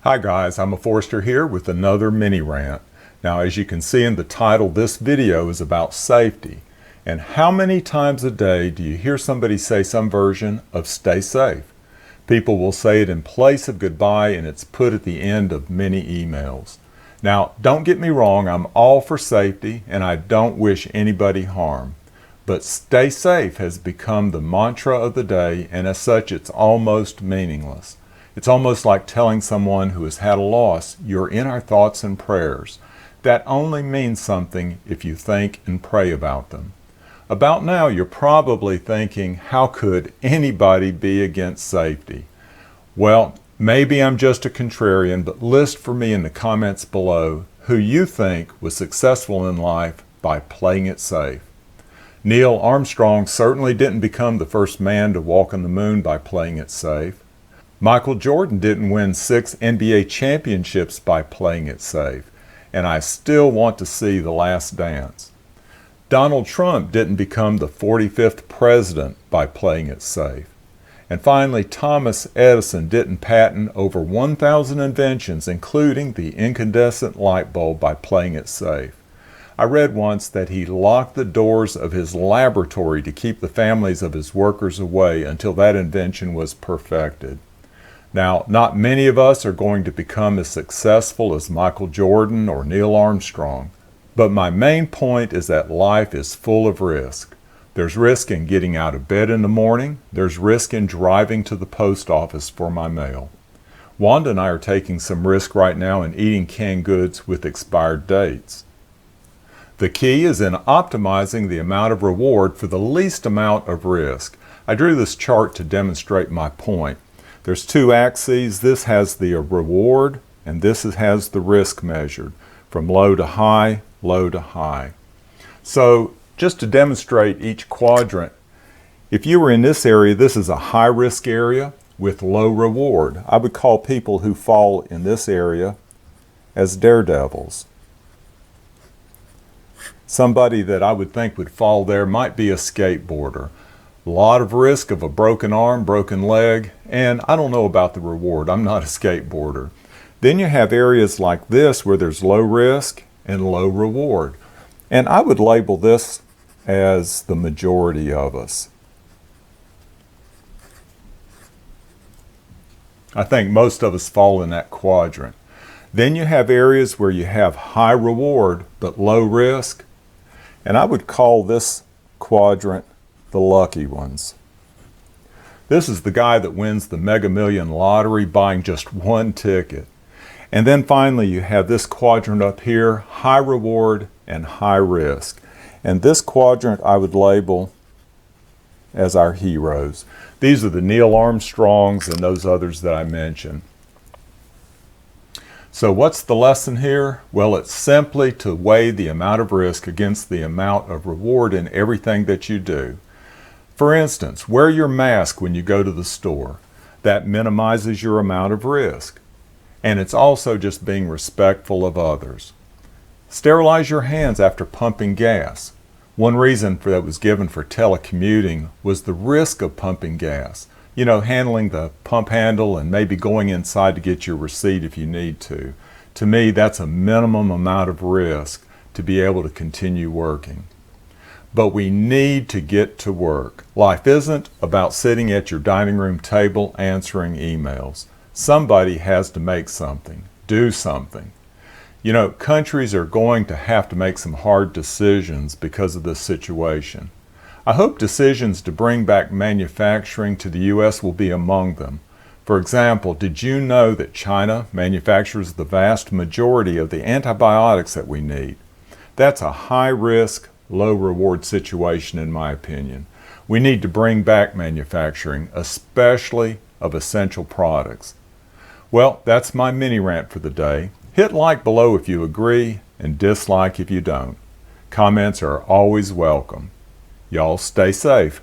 Hi guys, I'm Forrester here with another mini rant. Now as you can see in the title, this video is about safety. And how many times a day do you hear somebody say some version of stay safe? People will say it in place of goodbye, and it's put at the end of many emails. Now don't get me wrong, I'm all for safety and I don't wish anybody harm. But stay safe has become the mantra of the day, and as such it's almost meaningless. It's almost like telling someone who has had a loss, you're in our thoughts and prayers. That only means something if you think and pray about them. About now, you're probably thinking, how could anybody be against safety? Well, maybe I'm just a contrarian, but list for me in the comments below who you think was successful in life by playing it safe. Neil Armstrong certainly didn't become the first man to walk on the moon by playing it safe. Michael Jordan didn't win 6 NBA championships by playing it safe, and I still want to see The Last Dance. Donald Trump didn't become the 45th president by playing it safe. And finally, Thomas Edison didn't patent over 1,000 inventions, including the incandescent light bulb, by playing it safe. I read once that he locked the doors of his laboratory to keep the families of his workers away until that invention was perfected. Now, not many of us are going to become as successful as Michael Jordan or Neil Armstrong, but my main point is that life is full of risk. There's risk in getting out of bed in the morning. There's risk in driving to the post office for my mail. Wanda and I are taking some risk right now in eating canned goods with expired dates. The key is in optimizing the amount of reward for the least amount of risk. I drew this chart to demonstrate my point. There's 2 axes. This has the reward and this has the risk measured from low to high, low to high. So just to demonstrate each quadrant, if you were in this area, this is a high risk area with low reward. I would call people who fall in this area as daredevils. Somebody that I would think would fall there might be a skateboarder. A lot of risk of a broken arm, broken leg, and I don't know about the reward. I'm not a skateboarder. Then you have areas like this where there's low risk and low reward. And I would label this as the majority of us. I think most of us fall in that quadrant. Then you have areas where you have high reward but low risk, and I would call this quadrant the lucky ones. This is the guy that wins the Mega Million lottery buying just 1 ticket. And then finally you have this quadrant up here, high reward and high risk. And this quadrant I would label as our heroes. These are the Neil Armstrongs and those others that I mentioned. So what's the lesson here? Well, it's simply to weigh the amount of risk against the amount of reward in everything that you do. For instance, wear your mask when you go to the store. That minimizes your amount of risk. And it's also just being respectful of others. Sterilize your hands after pumping gas. One reason for that was given for telecommuting was the risk of pumping gas. You know, handling the pump handle and maybe going inside to get your receipt if you need to. To me, that's a minimum amount of risk to be able to continue working. But we need to get to work. Life isn't about sitting at your dining room table answering emails. Somebody has to make something, do something. You know, countries are going to have to make some hard decisions because of this situation. I hope decisions to bring back manufacturing to the U.S. will be among them. For example, did you know that China manufactures the vast majority of the antibiotics that we need? That's a high risk, low reward situation in my opinion. We need to bring back manufacturing, especially of essential products. Well, that's my mini rant for the day. Hit like below if you agree and dislike if you don't. Comments are always welcome. Y'all stay safe.